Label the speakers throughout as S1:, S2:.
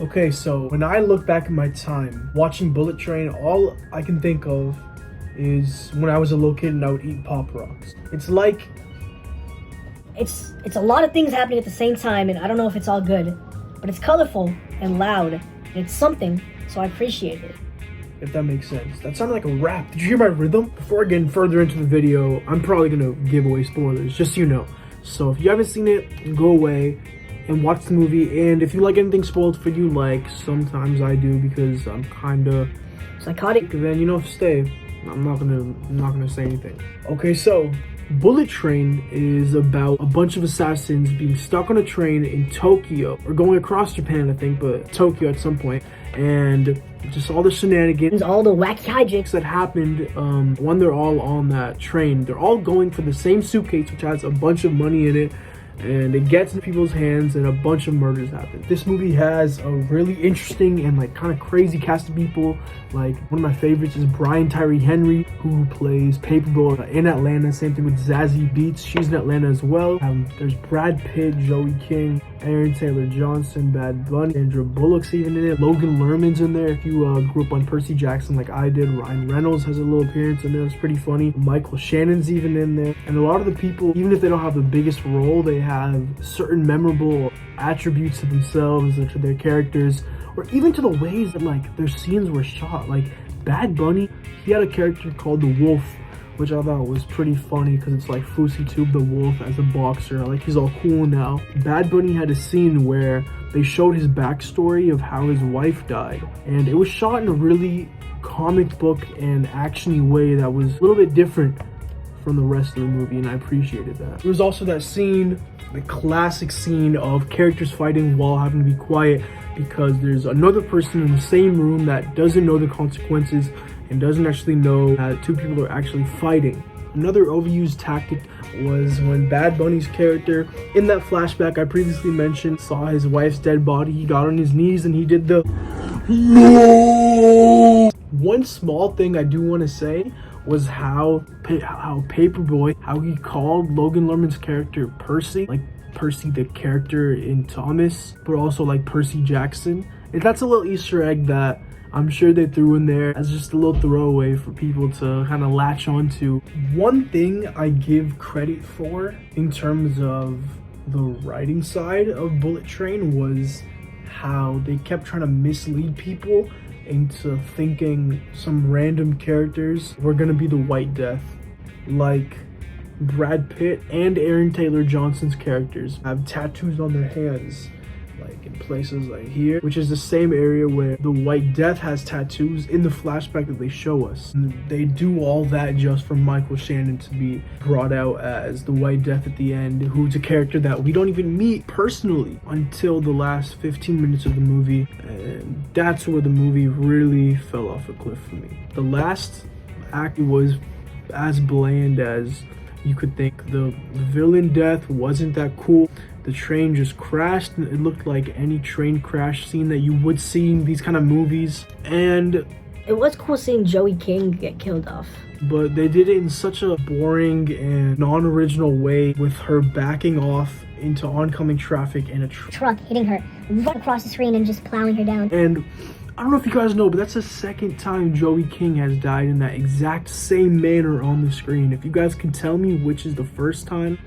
S1: Okay, so when I look back at my time watching Bullet Train, all I can think of is when I was a little kid and I would eat Pop Rocks. It's like...
S2: It's a lot of things happening at the same time, and I don't know if it's all good, but it's colorful and loud, and it's something, so I appreciate it.
S1: If that makes sense. That sounded like a rap. Did you hear my rhythm? Before getting further into the video, I'm probably gonna give away spoilers, just so you know. So if you haven't seen it, go away and watch the movie. And if you like anything spoiled for you, like sometimes I do because I'm kinda
S2: Psychotic.
S1: then you know, stay. I'm not gonna say anything. Okay, so Bullet Train is about a bunch of assassins being stuck on a train in Tokyo, or going across Japan, I think, but Tokyo at some point, and just all the shenanigans,
S2: All the wacky hijinks
S1: that happened when they're all on that train. They're all going for the same suitcase, which has a bunch of money in it, and it gets in people's hands and a bunch of murders happen. This movie has a really interesting and like kind of crazy cast of people. Like one of my favorites is Brian Tyree Henry, who plays Paperboy in Atlanta. Same thing with Zazie Beetz, she's in Atlanta as well. There's Brad Pitt, Joey King, Aaron Taylor Johnson, Bad Bunny, Sandra Bullock's even in it. Logan Lerman's in there. If you grew up on Percy Jackson like I did, Ryan Reynolds has a little appearance in there. It's pretty funny. Michael Shannon's even in there. And a lot of the people, even if they don't have the biggest role, they have certain memorable attributes to themselves or to their characters, or even to the ways that like their scenes were shot. Like Bad Bunny, he had a character called the Wolf, which I thought was pretty funny because it's like Fousey Tube the Wolf as a boxer. Like he's all cool now. Bad Bunny had a scene where they showed his backstory of how his wife died, and it was shot in a really comic book and actiony way that was a little bit different from the rest of the movie, and I appreciated that. There was also that scene, the classic scene of characters fighting while having to be quiet because there's another person in the same room that doesn't know the consequences and doesn't actually know that two people are actually fighting. Another overused tactic was when Bad Bunny's character, in that flashback I previously mentioned, saw his wife's dead body. He got on his knees and he did the no. One small thing I do want to say was how Paperboy, how he called Logan Lerman's character Percy, like Percy the character in Thomas, but also like Percy Jackson. And that's a little Easter egg that I'm sure they threw in there as just a little throwaway for people to kind of latch onto. One thing I give credit for in terms of the writing side of Bullet Train was how they kept trying to mislead people into thinking some random characters were gonna be the White Death. Like Brad Pitt and Aaron Taylor Johnson's characters have tattoos on their hands, like in places like here, which is the same area where the White Death has tattoos in the flashback that they show us. And they do all that just for Michael Shannon to be brought out as the White Death at the end, who's a character that we don't even meet personally until the last 15 minutes of the movie. And that's where the movie really fell off a cliff for me. The last act was as bland as you could think. The villain death wasn't that cool. The train just crashed. It looked like any train crash scene that you would see in these kind of movies. And
S2: it was cool seeing Joey King get killed off,
S1: but they did it in such a boring and non-original way, with her backing off into oncoming traffic and a
S3: truck hitting her right across the screen and just plowing her down.
S1: And I don't know if you guys know, but that's the second time Joey King has died in that exact same manner on the screen. If you guys can tell me which is the first time,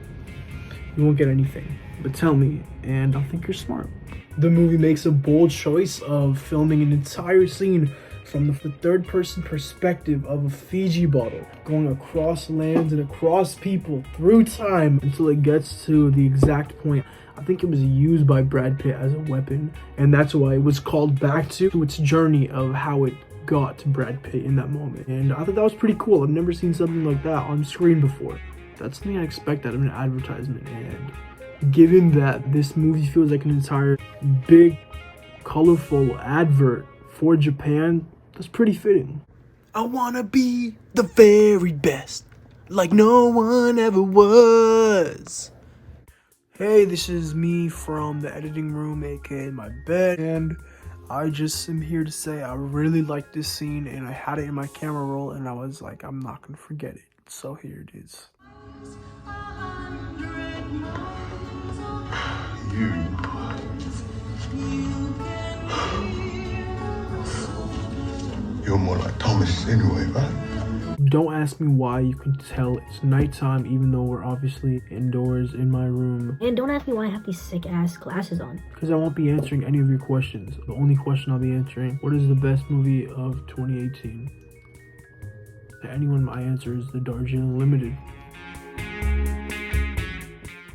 S1: you won't get anything. But tell me, and I'll think you're smart. The movie makes a bold choice of filming an entire scene from the third-person perspective of a Fiji bottle, going across lands and across people through time until it gets to the exact point. I think it was used by Brad Pitt as a weapon, and that's why it was called back to its journey of how it got to Brad Pitt in that moment. And I thought that was pretty cool. I've never seen something like that on screen before. That's something I expect out of an advertisement, and given that this movie feels like an entire big, colorful advert for Japan, that's pretty fitting. I wanna be the very best, like no one ever was. Hey, this is me from the editing room, aka my bed, and I just am here to say I really liked this scene, and I had it in my camera roll, and I was like, I'm not gonna forget it. So here it is.
S4: You look more like Thomas anyway, right?
S1: Don't ask me why. You can tell it's nighttime even though we're obviously indoors in my room.
S2: And don't ask me why I have these sick ass glasses on.
S1: Because I won't be answering any of your questions. The only question I'll be answering, what is the best movie of 2018? To anyone, my answer is The Darjeeling Limited.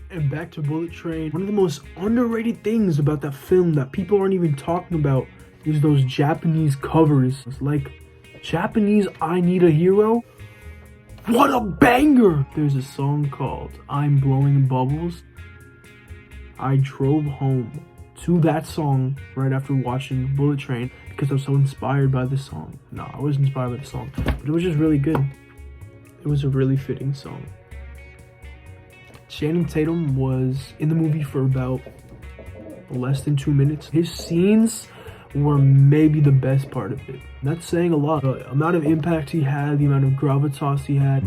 S1: And back to Bullet Train. One of the most underrated things about that film that people aren't even talking about is those Japanese covers. It's like Japanese I Need a Hero. What a banger! There's a song called I'm Blowing Bubbles. I drove home to that song right after watching Bullet Train because I was so inspired by the song. No, I wasn't inspired by the song, but it was just really good. It was a really fitting song. Channing Tatum was in the movie for about less than 2 minutes. His scenes were maybe the best part of it. That's saying a lot. The amount of impact he had, the amount of gravitas he had.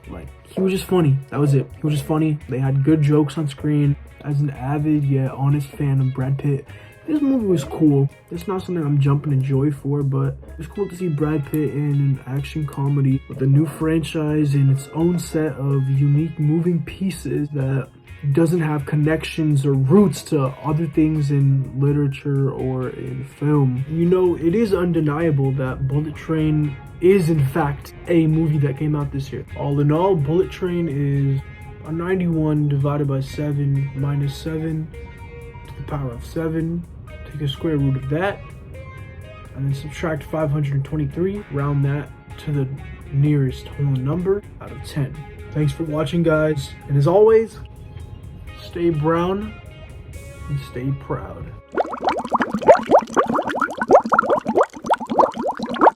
S1: Like, he was just funny. That was it. He was just funny. They had good jokes on screen. As an avid yet honest fan of Brad Pitt, this movie was cool. It's not something I'm jumping to joy for, but it's cool to see Brad Pitt in an action comedy with a new franchise and its own set of unique moving pieces that doesn't have connections or roots to other things in literature or in film. You know, it is undeniable that Bullet Train is in fact a movie that came out this year. All in all, Bullet Train is a 91 divided by 7 minus 7 to the power of 7. Take a square root of that and then subtract 523, round that to the nearest whole number out of 10. Thanks for watching, guys, and as always, stay brown and stay proud.